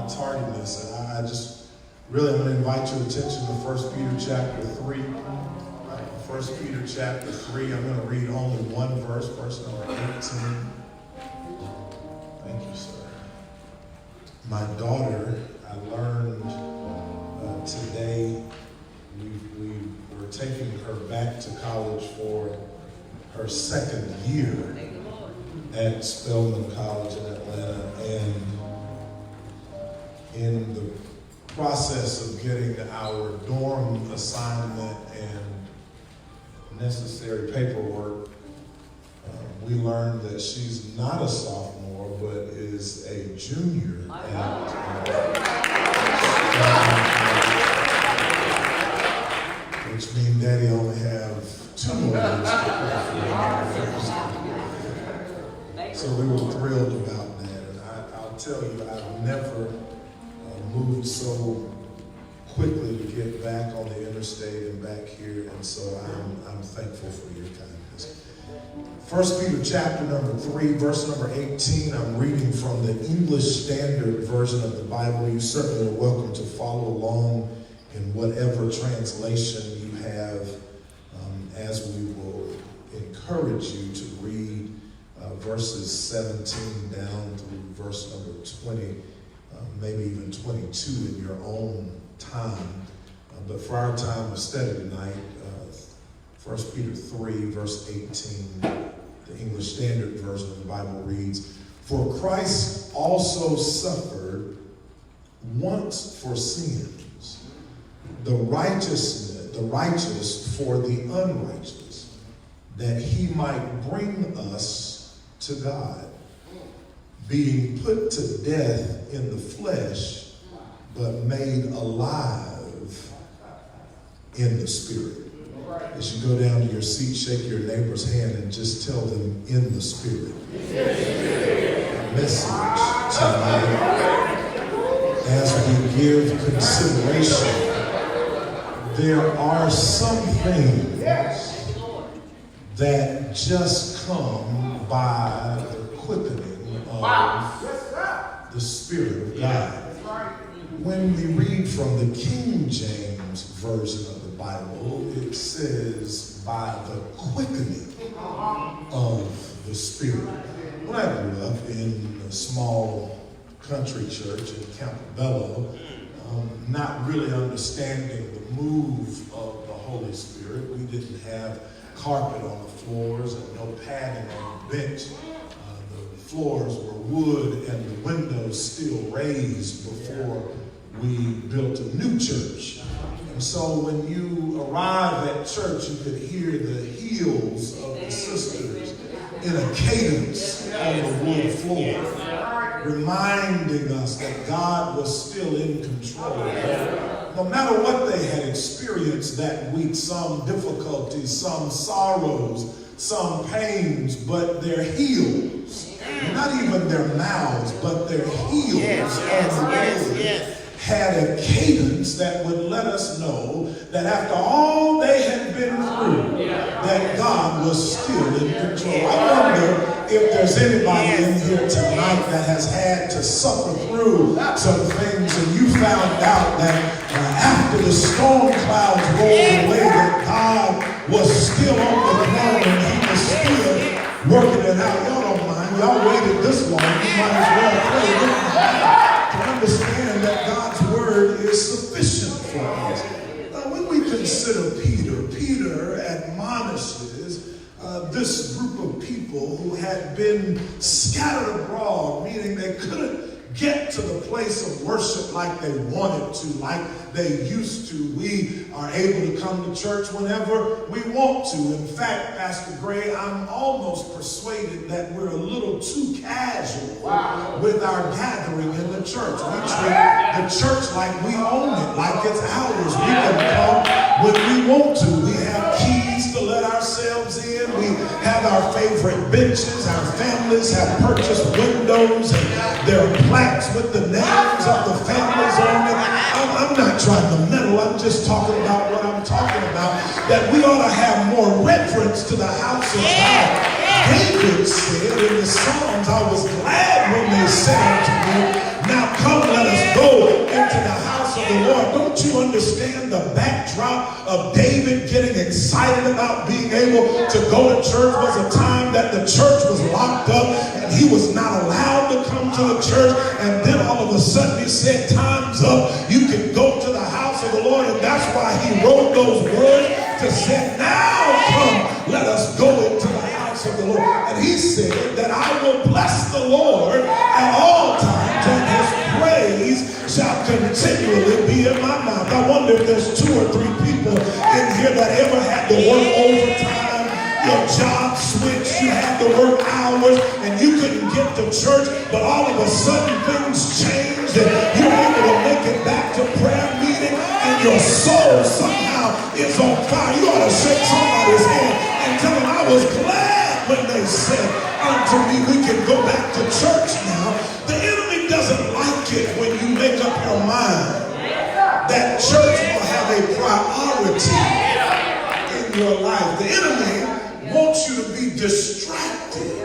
my tardiness, and I just really I'm going to invite your attention to 1 Peter chapter 3. 1 Peter chapter 3, I'm going to read only one verse, verse number 18. Thank you, sir. My daughter, I learned today, we were taking her back to college for her second year at Spelman College in Atlanta, and in the process of getting our dorm assignment and necessary paperwork, we learned that she's not a sophomore, but is a junior which means Daddy only have 2 more years to prepare for. So we were thrilled about that, and I'll tell you, I've never moved so quickly to get back on the interstate and back here, and so I'm thankful for your kindness. 1 Peter chapter number 3, verse number 18, I'm reading from the English Standard Version of the Bible. You certainly are welcome to follow along in whatever translation you have, as we will encourage you to read verses 17 down through verse number 20, maybe even 22 in your own time. But for our time of study tonight, 1 Peter 3, verse 18, the English Standard Version of the Bible reads, "For Christ also suffered once for sins, the righteous for the unrighteous, that he might bring us to God, being put to death in the flesh, but made alive in the spirit." As you go down to your seat, shake your neighbor's hand and just tell them, in the spirit. Message tonight, as we give consideration, there are some things that just come by the quickening of the Spirit of God. When we read from the King James Version of the Bible, it says, by the quickening of the Spirit. When I grew up in a small country church in Campobello, not really understanding the move of the Holy Spirit, we didn't have carpet on the floors and no padding on the bench. The floors were wood and the windows still raised before we built a new church. And so when you arrive at church, you could hear the heels of the sisters in a cadence on the wood floor, reminding us that God was still in control. No matter what they had experienced that week, some difficulties, some sorrows, some pains, but their heels, not even their mouths, but their heels had a cadence that would let us know that after all they had been through, that God was still in control. I wonder if there's anybody in here tonight that has had to suffer through some things and you found out that after the storm clouds rolled away, that God was still on the throne and he was still working it out. Y'all don't mind. Y'all waited this long. You might as well pray with me to understand that God's word is sufficient for us. Now, when we consider Peter admonishes this group of people who had been scattered abroad, meaning they couldn't get to the place of worship like they wanted to, like they used to. We are able to come to church whenever we want to. In fact, Pastor Gray, I'm almost persuaded that we're a little too casual with our gathering in the church. We treat the church like we own it, like it's ours. We can come when we want to. We have keys to let ourselves in. We have our favorite benches. Our families have purchased windows, and there are plaques with the names of the families on it. I'm not trying to meddle. I'm just talking about what I'm talking about, that we ought to have more reverence to the house of God. David said in the Psalms, I was glad when they said unto me, now come, let us go backdrop of David getting excited about being able to go to church was a time that the church was locked up and he was not allowed to come to the church. And then all of a sudden he said, time's up. You can go to the house of the Lord. And that's why he wrote those words to say, now come, let us go into the house of the Lord. And he said that I will bless the Lord at all times, and his praise shall continually be in my mouth. I wonder if there's 2 or 3 people in here that ever had to work overtime, your job switched, you had to work hours, and you couldn't get to church, but all of a sudden things changed, and you're able to make it back to prayer meeting, and your soul somehow is on fire. You ought to shake somebody's hand and tell them, I was glad when they said unto me, we can go back to church now. The enemy doesn't like it when you make up your mind that church will have a priority in your life. The enemy wants you to be distracted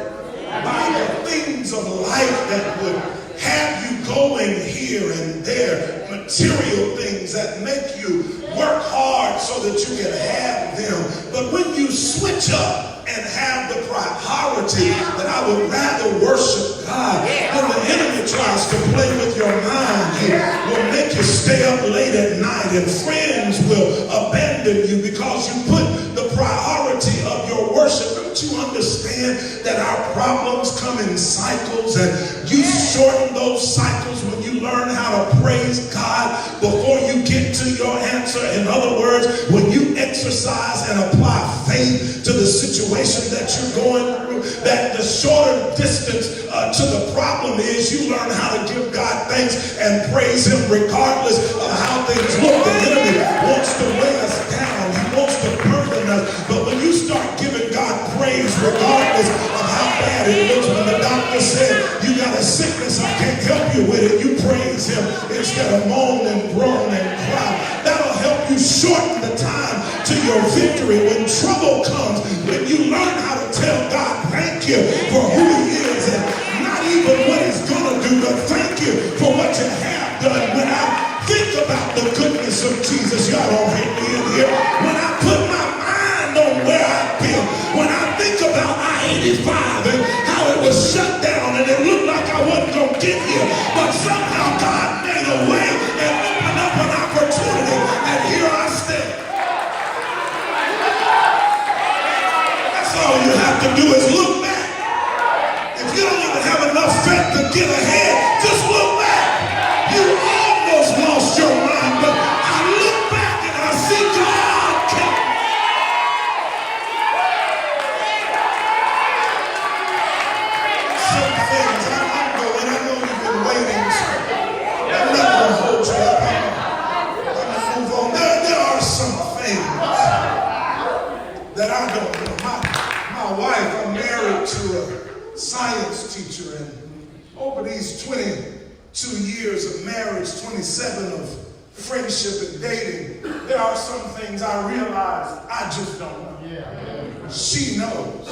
by the things of life that would have you going here and there, material things that make you work hard so that you can have them. But when you switch up and have the priority that I would rather worship God, when the enemy tries to play with your mind, he will make you stay up late at night, and friends will abandon you because you put the priority of your worship. Don't you understand that our problems come in cycles, and you shorten those cycles when you learn how to praise God before you get to your answer? In other words, when you exercise and apply faith to the situation that you're going through, that the shorter distance to the problem is, you learn how to give God thanks and praise him regardless of how things look. The enemy wants to weigh us down. He wants to burden us. But when you start giving God praise regardless of how bad it looks, when the doctor said you got a sickness, I can't help you with it, you praise him instead of moan and groan and cry. That'll help you shorten the time to your victory. When trouble comes, when you learn how to tell God thank you for who he is, and not even what he's gonna do, but thank you for what you have done. When I think about the goodness of Jesus, y'all don't hate me in here. When I put my mind on where I've been, when I think about I-85 and how it was shut down and it looked like I wasn't gonna get here, but somehow God made a way and opened up an opportunity, and here I stand. That's all you have to do is look back. If you don't even have enough faith to get ahead, just look back. You almost lost your mind, but I look back and I see God kept me. Some things I'm going, I know you've been waiting, so I'm not going to hold you up. I'm going to move on. There are some things that I don't know. My wife, I'm married to a science teacher, and over these 22 years of marriage, 27 of friendship and dating, there are some things I realize I just don't know. She knows.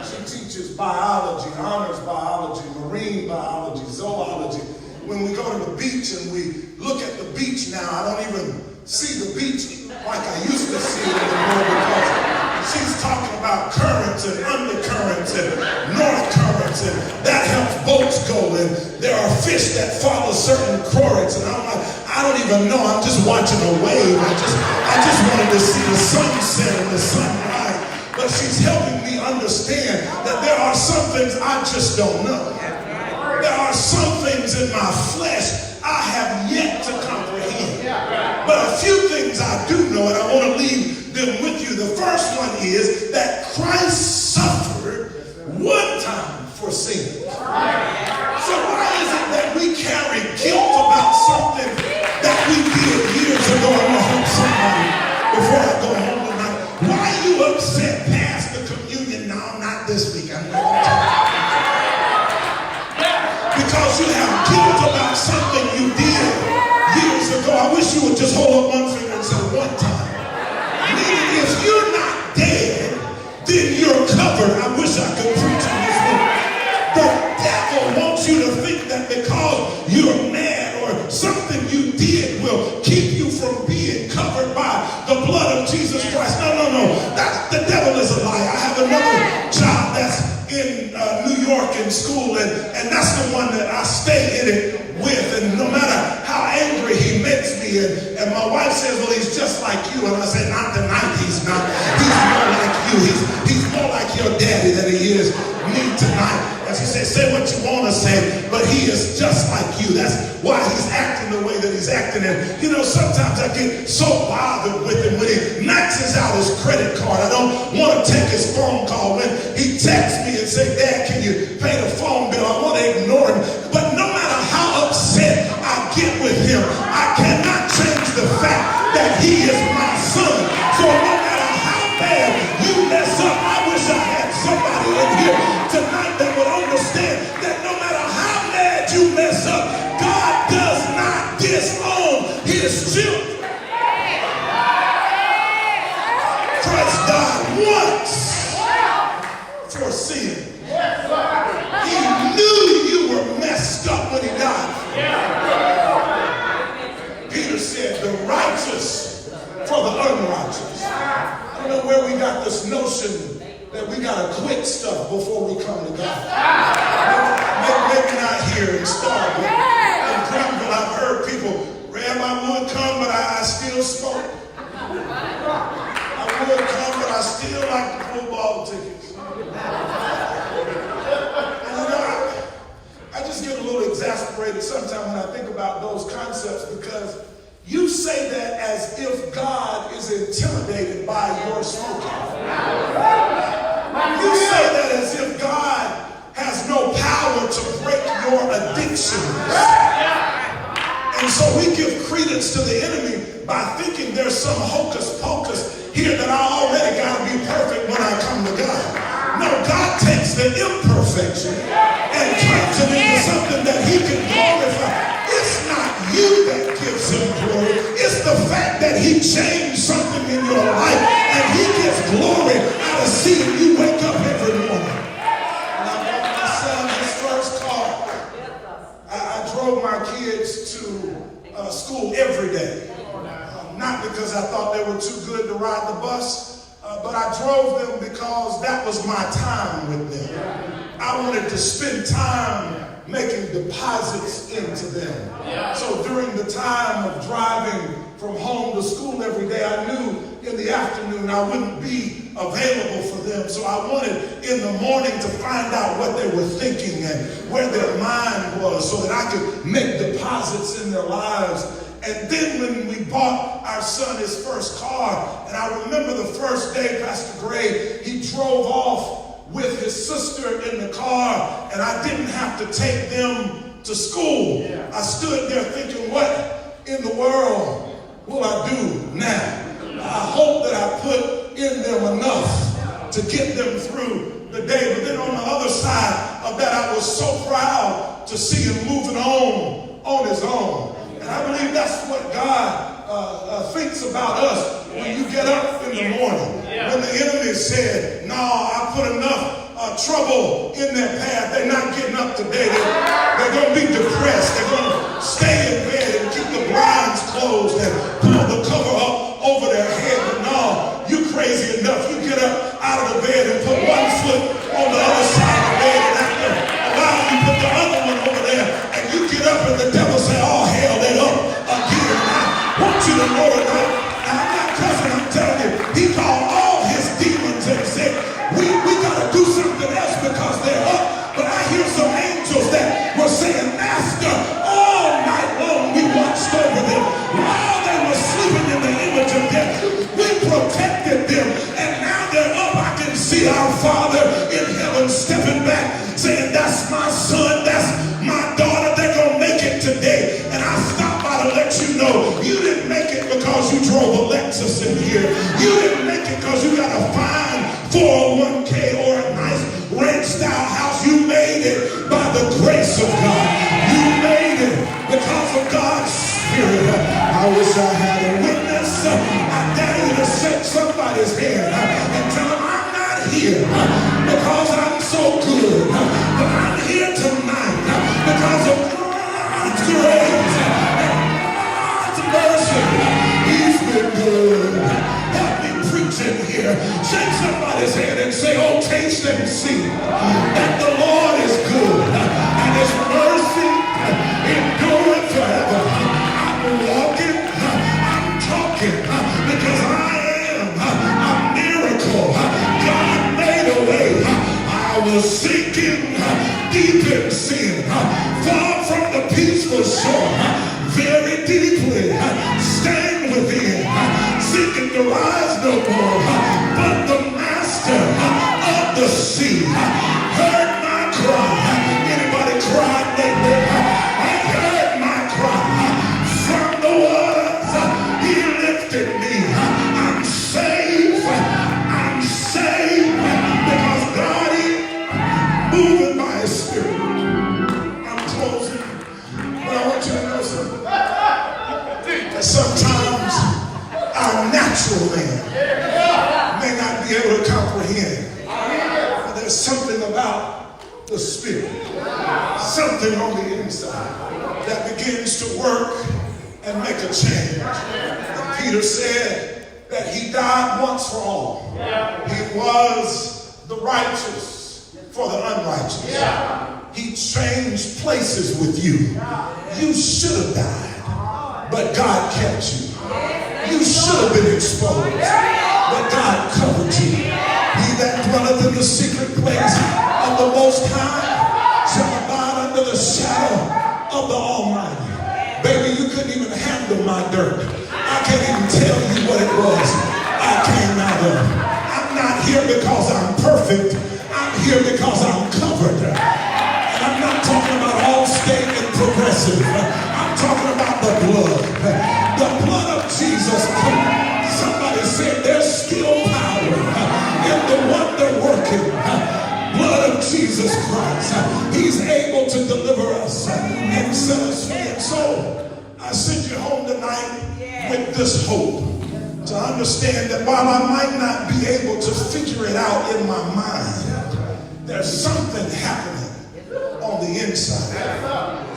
She teaches biology, honors biology, marine biology, zoology. When we go to the beach and we look at the beach now, I don't even see the beach like I used to see it anymore, because she's talking about currents and undercurrents and north currents, and that helps boats go, and there are fish that follow certain currents, and I'm like, I don't even know, I'm just watching a wave. I just wanted to see the sunset and the sunrise. But she's helping me understand that there are some things I just don't know. There are some things in my flesh I have yet to comprehend. But a few things I do know, and I want to leave them with you. The first one is that Christ suffered one time for sin. So why is it that we carry guilt about something that we did years ago? I'm going to help somebody before I go home tonight. Why are you upset past the communion? No, not this week. I'm not going to talk about it. Because you have guilt about something you did years ago. I wish you would just hold up one finger and say one time. Meaning, if you're not dead, then you're covered. I wish I could preach in this room. The devil hit it with. And no matter how angry he makes me, and my wife says, well, he's just like you. And I said, not tonight, he's not. He's more like you. He's more like your daddy than he is me tonight. And she said, say what you want to say, but he is just like you. That's why he's acting the way that he's acting. And you know, sometimes I get so bothered with him when he maxes out his credit card. I don't want to take his phone call. When he texts me and say, Dad, can you pay the phone bill? I want to ignore him. But no matter how upset I get with him, I cannot change the fact that he is my son. So no matter how bad you mess up, I wish I had somebody in here tonight that would understand that no matter how mad you mess up, God does not disown his children. Christ died once for sin. He knew you were messed up when he died. Peter said, the righteous for the unrighteous. I don't know where we got this notion that we got to quit stuff before we come to God. Maybe not here in Starr, but in Granville, I've heard people, Ram, I would come, but I still smoke. I would come, but I still like to pull ball tickets. And you know, I just get a little exasperated sometimes when I think about those concepts, because you say that as if God is intimidated by your smoking. You say that as if God has no power to break your addictions. And so we give credence to the enemy by thinking there's some hocus pocus here that I already got to be perfect when I come to God. No, God takes the imperfection and turns it into something that he can glorify. It's not you that gives him glory. It's the fact that he changed something in your life, and he gets glory out of seeing you wake up every morning. And I bought my son his first car. I drove my kids to school every day. Not because I thought they were too good to ride the bus, but I drove them because that was my time with them. I wanted to spend time making deposits into them. So during the time of driving from home to school every day, I knew in the afternoon I wouldn't be available for them. So I wanted in the morning to find out what they were thinking and where their mind was, so that I could make deposits in their lives. And then when we bought our son his first car, and I remember the first day, Pastor Gray, he drove off with his sister in the car, and I didn't have to take them to school. I stood there thinking, what in the world will I do now? I hope that I put in them enough to get them through the day. But then on the other side of that, I was so proud to see him moving on his own. And I believe that's what God thinks about us when you get up in the morning. When the enemy said, no, I put enough trouble in their path, they're not getting up today. They're going to be depressed. They're going to stay in bed and keep the blinds closed and pull the cover up over their head. But no, you crazy enough. You get up out of the bed and put one foot on the other side of the bed, and after a while you put the other one over there, and you get up and the devil say, oh hell, they're up again. I want you to know tonight, I'm not cussing, I'm telling you, he called all his demons and said, we got to do something else because they're up. But I hear some angels that were saying, Master, all night long we watched over them while they were sleeping in the image of death. We protected them, and now they're up. I can see our Father in heaven stepping back saying, that's my son, that's my daughter, they're going to make it today. And I stopped by to let you know, you didn't make it because you drove a Lexus in here. You didn't make it because you got a fine 401k or a nice ranch-style house. You made it by the grace of God. You made it because of God's Spirit. I wish I had a witness. I dare you to shake somebody's hand and tell them, I'm not here because I'm so good, but I'm here tonight because of God's grace and God's mercy. He's been good. Help me preach in here. Shake somebody's hand and say, oh, taste and see that the Lord is good, and his mercy for sure, very deeply, stand within, seeking to rise no more. But the master of the sea heard my cry. Anybody cried lately? I heard my cry. From the waters, he lifted me. I'm saved. I'm saved because God is moving by his spirit. I'm closing. But I want you to know something. That sometimes our natural man may not be able to comprehend. But there's something about the spirit, something on the inside that begins to work and make a change. And Peter said that he died once for all. He was the righteous for the unrighteous. He changed places with you. You should have died, but God kept you. You should have been exposed, but God covered you. He that dwelleth in the secret place of the Most High shall abide under the shadow of the Almighty. Baby, you couldn't even handle my dirt. I can't even tell you what it was I came out of. I'm not here because I'm perfect. I'm here because I'm covered. And I'm not talking about Allstate and Progressive. I'm talking about the blood. The blood of Jesus. Somebody said there's still power in the wonder-working blood of Jesus Christ. He's able to deliver us and set us free. And so I send you home tonight with this hope to understand that while I might not be able to figure it out in my mind, there's something happening on the inside,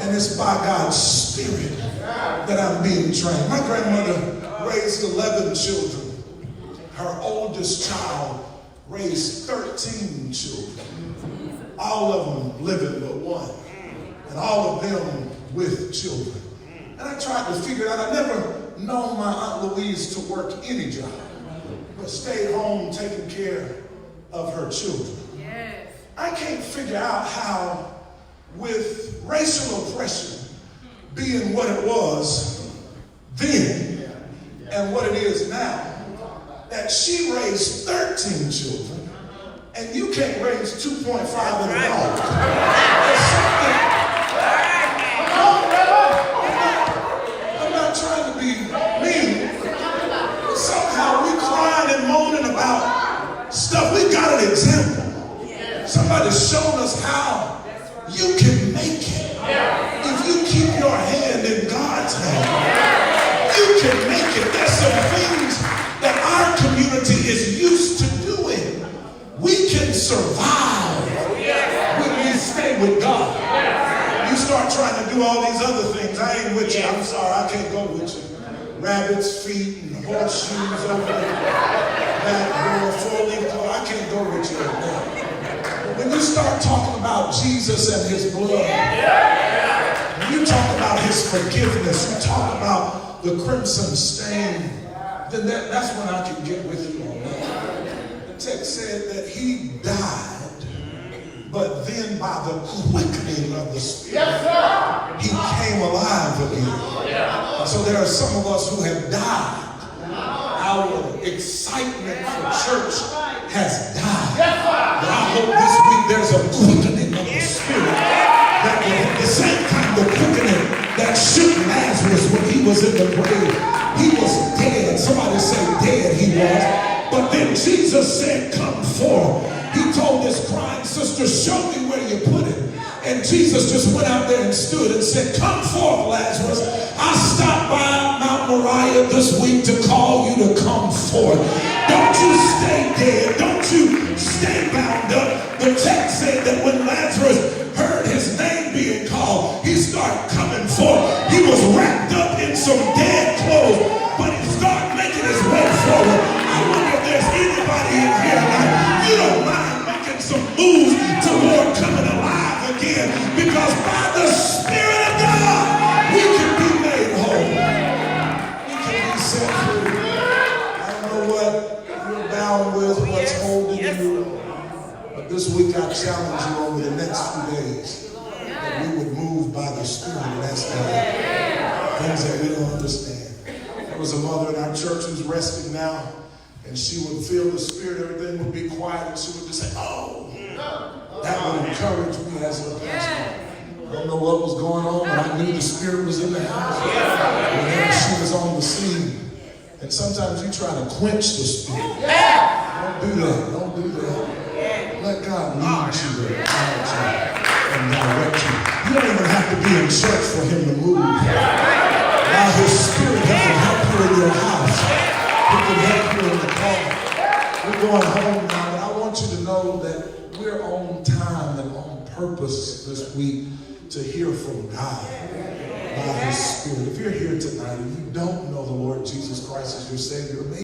and it's by God's Spirit that I'm being trained. My grandmother raised 11 children. Her oldest child raised 13 children. All of them living but one, and all of them with children. And I tried to figure it out. I never known my Aunt Louise to work any job, but stayed home taking care of her children. Yes. I can't figure out how, with racial oppression being what it was then and what it is now, that she raised 13 children and you can't raise 2.5 in a dog. There's something. I'm not trying to be mean, but somehow we crying and moaning about stuff. We got an example. Somebody's shown us how you can make it. If you keep your hand in God's hand, you can make it. There's some things that our community is used to doing. We can survive when we stay with God. You start trying to do all these other things. I ain't with you. I'm sorry, I can't go with you. Rabbits' feet and horseshoes over the back door, four-leaf cloth. I can't go with you right now. When you start talking about Jesus and his blood, when you talk about his forgiveness, you talk about the crimson stain, then that's when I can get with you on that. The text said that he died, but then by the quickening of the Spirit, he came alive again. And so there are some of us who have died. Our excitement for church has died. But I hope this week there's a quickening of the Spirit. That the same kind of quickening that shook Lazarus when he was in the grave. He was dead. Somebody say dead he was. But then Jesus said, come forth. He told this crying sister, show me where you put it. And Jesus just went out there and stood and said, come forth, Lazarus. I stopped by Mount Moriah this week to call you to come forth. Don't you stay dead. Don't you stay bound up. The text said that when Lazarus heard his name being called, he started coming forth. He was wrapped up in some dead clothes, but he started making his way forward. I wonder if there's anybody in here like, you don't mind making some moves toward coming alive again, because by the Spirit of God, we can be made whole. We can be set free. I don't know what you're bound with, what's holding you. But this week I challenge you over the next few days that we would move by the Spirit and ask God Things that we don't understand. There was a mother in our church who's resting now, and she would feel the Spirit, everything would be quiet, and she would just say, oh. That would encourage me as a pastor. I don't know what was going on, but I knew the Spirit was in the house. Whenever she was on the scene. And sometimes you try to quench the Spirit. Don't do that. Don't do that. Let God lead you and guide you and direct you. You don't even have to be in church for Him to move. Now His Spirit can help you in your house. He can help you in the car. We're going home now, but I want you to know that we're on time and on purpose this week to hear from God by His Spirit. If you're here tonight and you don't know the Lord Jesus Christ as your Savior,